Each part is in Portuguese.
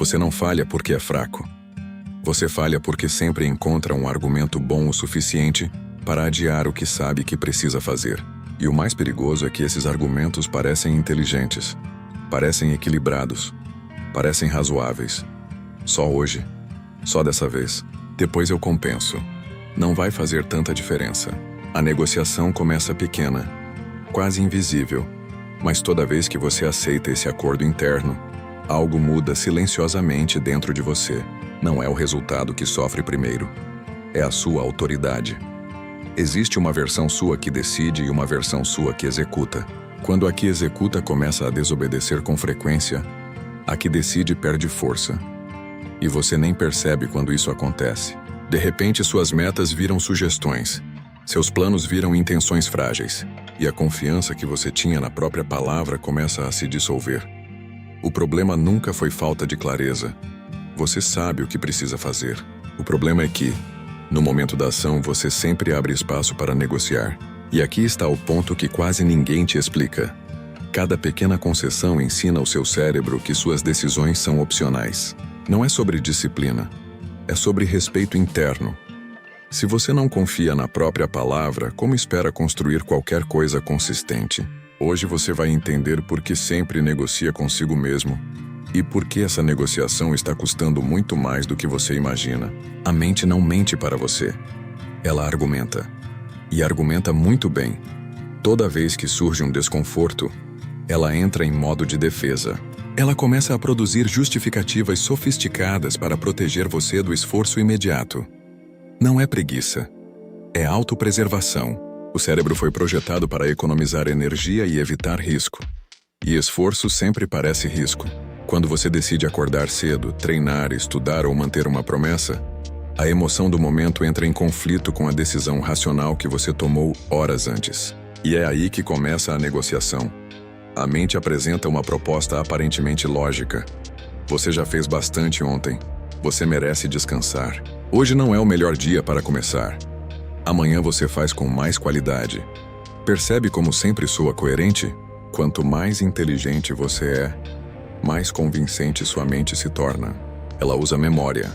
Você não falha porque é fraco. Você falha porque sempre encontra um argumento bom o suficiente para adiar o que sabe que precisa fazer. E o mais perigoso é que esses argumentos parecem inteligentes, parecem equilibrados, parecem razoáveis. Só hoje, só dessa vez. Depois eu compenso. Não vai fazer tanta diferença. A negociação começa pequena, quase invisível, mas toda vez que você aceita esse acordo interno, algo muda silenciosamente dentro de você. Não é o resultado que sofre primeiro, é a sua autoridade. Existe uma versão sua que decide e uma versão sua que executa. Quando a que executa começa a desobedecer com frequência, a que decide perde força. E você nem percebe quando isso acontece. De repente, suas metas viram sugestões. Seus planos viram intenções frágeis. E a confiança que você tinha na própria palavra começa a se dissolver. O problema nunca foi falta de clareza. Você sabe o que precisa fazer. O problema é que, no momento da ação, você sempre abre espaço para negociar. E aqui está o ponto que quase ninguém te explica. Cada pequena concessão ensina ao seu cérebro que suas decisões são opcionais. Não é sobre disciplina, é sobre respeito interno. Se você não confia na própria palavra, como espera construir qualquer coisa consistente? Hoje você vai entender por que sempre negocia consigo mesmo e por que essa negociação está custando muito mais do que você imagina. A mente não mente para você. Ela argumenta. E argumenta muito bem. Toda vez que surge um desconforto, ela entra em modo de defesa. Ela começa a produzir justificativas sofisticadas para proteger você do esforço imediato. Não é preguiça. É autopreservação. O cérebro foi projetado para economizar energia e evitar risco. E esforço sempre parece risco. Quando você decide acordar cedo, treinar, estudar ou manter uma promessa, a emoção do momento entra em conflito com a decisão racional que você tomou horas antes. E é aí que começa a negociação. A mente apresenta uma proposta aparentemente lógica. Você já fez bastante ontem. Você merece descansar. Hoje não é o melhor dia para começar. Amanhã você faz com mais qualidade. Percebe como sempre soa coerente? Quanto mais inteligente você é, mais convincente sua mente se torna. Ela usa memória,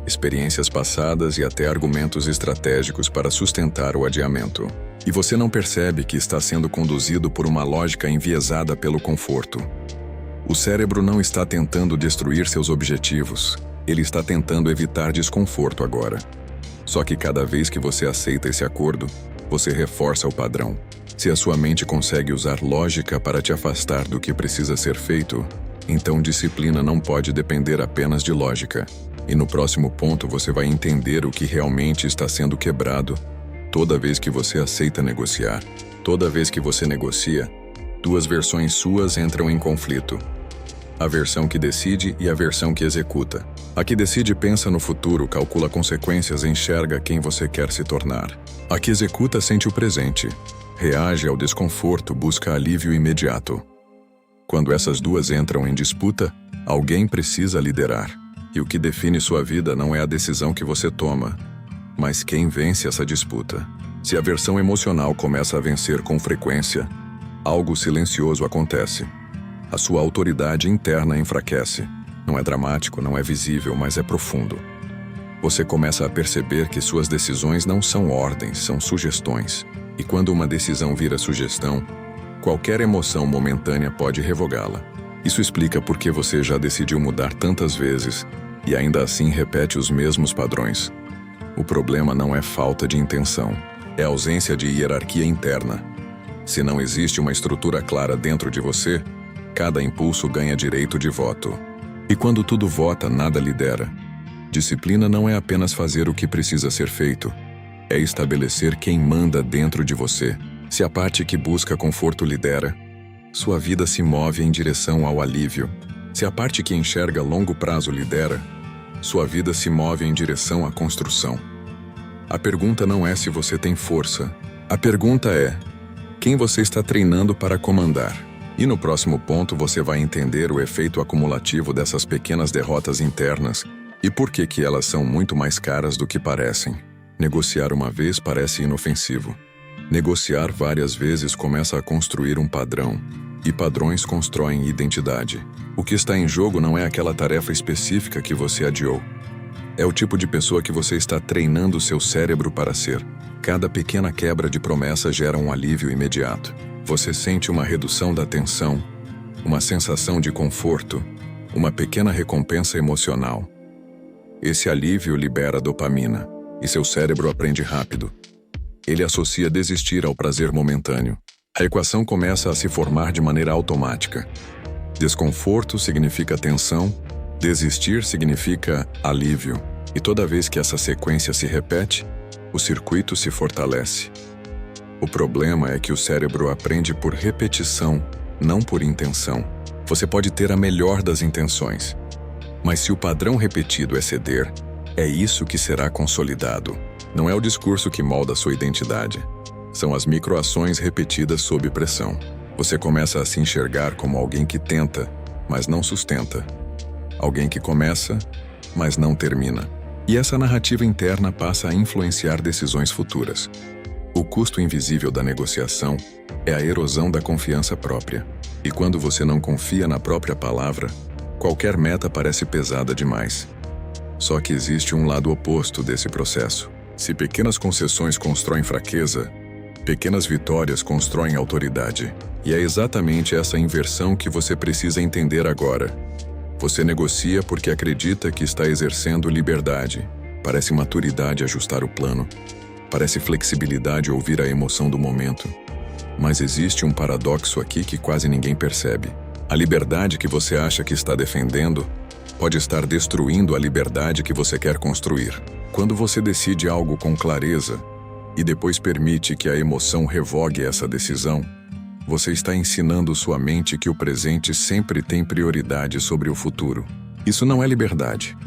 experiências passadas e até argumentos estratégicos para sustentar o adiamento. E você não percebe que está sendo conduzido por uma lógica enviesada pelo conforto. O cérebro não está tentando destruir seus objetivos, ele está tentando evitar desconforto agora. Só que cada vez que você aceita esse acordo, você reforça o padrão. Se a sua mente consegue usar lógica para te afastar do que precisa ser feito, então disciplina não pode depender apenas de lógica. E no próximo ponto você vai entender o que realmente está sendo quebrado toda vez que você aceita negociar. Toda vez que você negocia, duas versões suas entram em conflito. A versão que decide e a versão que executa. A que decide pensa no futuro, calcula consequências e enxerga quem você quer se tornar. A que executa sente o presente, reage ao desconforto, busca alívio imediato. Quando essas duas entram em disputa, alguém precisa liderar. E o que define sua vida não é a decisão que você toma, mas quem vence essa disputa. Se a versão emocional começa a vencer com frequência, algo silencioso acontece. A sua autoridade interna enfraquece. Não é dramático, não é visível, mas é profundo. Você começa a perceber que suas decisões não são ordens, são sugestões. E quando uma decisão vira sugestão, qualquer emoção momentânea pode revogá-la. Isso explica por que você já decidiu mudar tantas vezes e ainda assim repete os mesmos padrões. O problema não é falta de intenção, é ausência de hierarquia interna. Se não existe uma estrutura clara dentro de você, cada impulso ganha direito de voto. E quando tudo vota, nada lidera. Disciplina não é apenas fazer o que precisa ser feito, é estabelecer quem manda dentro de você. Se a parte que busca conforto lidera, sua vida se move em direção ao alívio. Se a parte que enxerga a longo prazo lidera, sua vida se move em direção à construção. A pergunta não é se você tem força. A pergunta é: quem você está treinando para comandar? E no próximo ponto você vai entender o efeito acumulativo dessas pequenas derrotas internas e por que elas são muito mais caras do que parecem. Negociar uma vez parece inofensivo. Negociar várias vezes começa a construir um padrão. E padrões constroem identidade. O que está em jogo não é aquela tarefa específica que você adiou. É o tipo de pessoa que você está treinando seu cérebro para ser. Cada pequena quebra de promessa gera um alívio imediato. Você sente uma redução da tensão, uma sensação de conforto, uma pequena recompensa emocional. Esse alívio libera dopamina, e seu cérebro aprende rápido. Ele associa desistir ao prazer momentâneo. A equação começa a se formar de maneira automática. Desconforto significa tensão, desistir significa alívio. E toda vez que essa sequência se repete, o circuito se fortalece. O problema é que o cérebro aprende por repetição, não por intenção. Você pode ter a melhor das intenções, mas se o padrão repetido é ceder, é isso que será consolidado. Não é o discurso que molda sua identidade. São as microações repetidas sob pressão. Você começa a se enxergar como alguém que tenta, mas não sustenta. Alguém que começa, mas não termina. E essa narrativa interna passa a influenciar decisões futuras. O custo invisível da negociação é a erosão da confiança própria. E quando você não confia na própria palavra, qualquer meta parece pesada demais. Só que existe um lado oposto desse processo. Se pequenas concessões constroem fraqueza, pequenas vitórias constroem autoridade. E é exatamente essa inversão que você precisa entender agora. Você negocia porque acredita que está exercendo liberdade. Parece maturidade ajustar o plano. Parece flexibilidade ouvir a emoção do momento. Mas existe um paradoxo aqui que quase ninguém percebe. A liberdade que você acha que está defendendo pode estar destruindo a liberdade que você quer construir. Quando você decide algo com clareza e depois permite que a emoção revogue essa decisão, você está ensinando sua mente que o presente sempre tem prioridade sobre o futuro. Isso não é liberdade.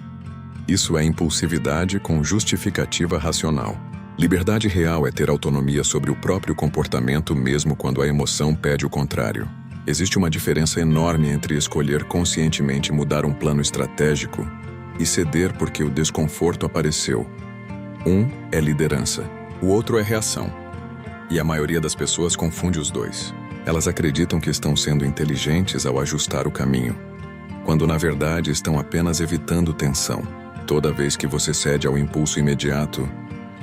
Isso é impulsividade com justificativa racional. Liberdade real é ter autonomia sobre o próprio comportamento mesmo quando a emoção pede o contrário. Existe uma diferença enorme entre escolher conscientemente mudar um plano estratégico e ceder porque o desconforto apareceu. Um é liderança, o outro é reação. E a maioria das pessoas confunde os dois. Elas acreditam que estão sendo inteligentes ao ajustar o caminho, quando na verdade estão apenas evitando tensão. Toda vez que você cede ao impulso imediato,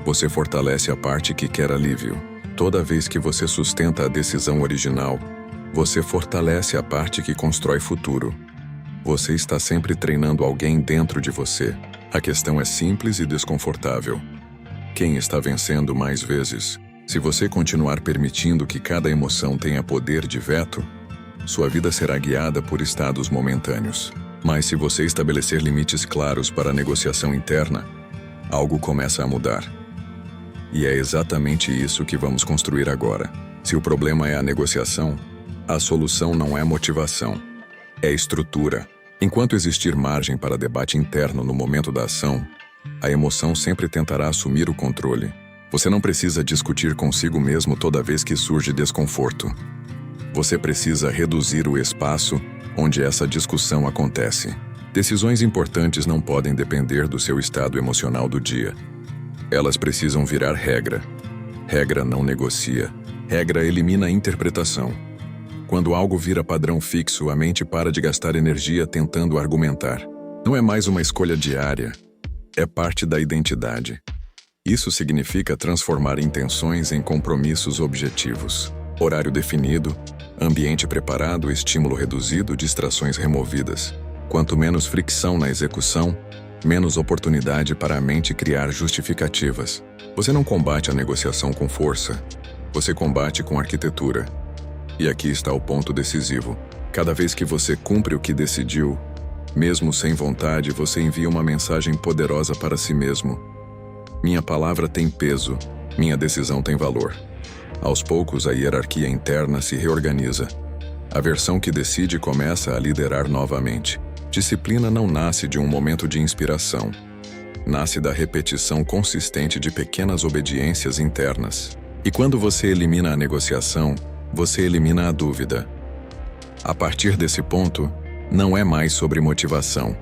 você fortalece a parte que quer alívio. Toda vez que você sustenta a decisão original, você fortalece a parte que constrói futuro. Você está sempre treinando alguém dentro de você. A questão é simples e desconfortável. Quem está vencendo mais vezes? Se você continuar permitindo que cada emoção tenha poder de veto, sua vida será guiada por estados momentâneos. Mas se você estabelecer limites claros para a negociação interna, algo começa a mudar. E é exatamente isso que vamos construir agora. Se o problema é a negociação, a solução não é motivação, é estrutura. Enquanto existir margem para debate interno no momento da ação, a emoção sempre tentará assumir o controle. Você não precisa discutir consigo mesmo toda vez que surge desconforto. Você precisa reduzir o espaço onde essa discussão acontece. Decisões importantes não podem depender do seu estado emocional do dia. Elas precisam virar regra. Regra não negocia. Regra elimina a interpretação. Quando algo vira padrão fixo, a mente para de gastar energia tentando argumentar. Não é mais uma escolha diária. É parte da identidade. Isso significa transformar intenções em compromissos objetivos. Horário definido, ambiente preparado, estímulo reduzido, distrações removidas. Quanto menos fricção na execução, menos oportunidade para a mente criar justificativas. Você não combate a negociação com força, você combate com arquitetura. E aqui está o ponto decisivo. Cada vez que você cumpre o que decidiu, mesmo sem vontade, você envia uma mensagem poderosa para si mesmo. Minha palavra tem peso, minha decisão tem valor. Aos poucos, a hierarquia interna se reorganiza. A versão que decide começa a liderar novamente. Disciplina não nasce de um momento de inspiração. Nasce da repetição consistente de pequenas obediências internas. E quando você elimina a negociação, você elimina a dúvida. A partir desse ponto, não é mais sobre motivação.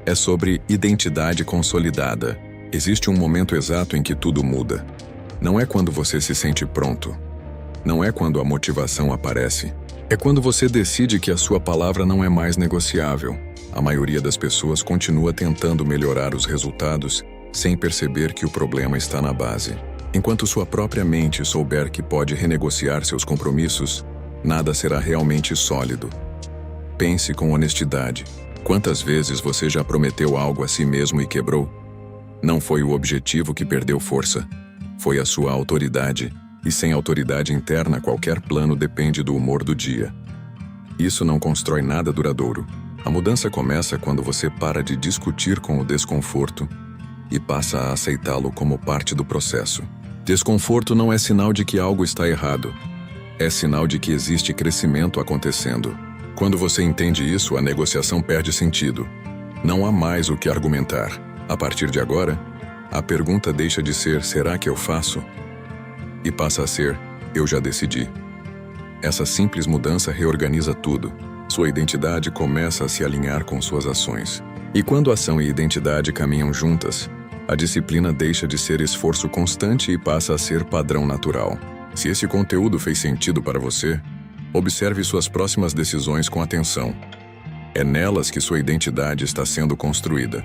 É sobre identidade consolidada. Existe um momento exato em que tudo muda. Não é quando você se sente pronto, Não é quando a motivação aparece. É quando você decide que a sua palavra não é mais negociável. A maioria das pessoas continua tentando melhorar os resultados sem perceber que o problema está na base. Enquanto sua própria mente souber que pode renegociar seus compromissos, nada será realmente sólido. Pense com honestidade. Quantas vezes você já prometeu algo a si mesmo e quebrou? Não foi o objetivo que perdeu força. Foi a sua autoridade. E sem autoridade interna, qualquer plano depende do humor do dia. Isso não constrói nada duradouro. A mudança começa quando você para de discutir com o desconforto e passa a aceitá-lo como parte do processo. Desconforto não é sinal de que algo está errado. É sinal de que existe crescimento acontecendo. Quando você entende isso, a negociação perde sentido. Não há mais o que argumentar. A partir de agora, a pergunta deixa de ser "será que eu faço?" e passa a ser "eu já decidi". Essa simples mudança reorganiza tudo. Sua identidade começa a se alinhar com suas ações. E quando ação e identidade caminham juntas, a disciplina deixa de ser esforço constante e passa a ser padrão natural. Se esse conteúdo fez sentido para você, observe suas próximas decisões com atenção. É nelas que sua identidade está sendo construída.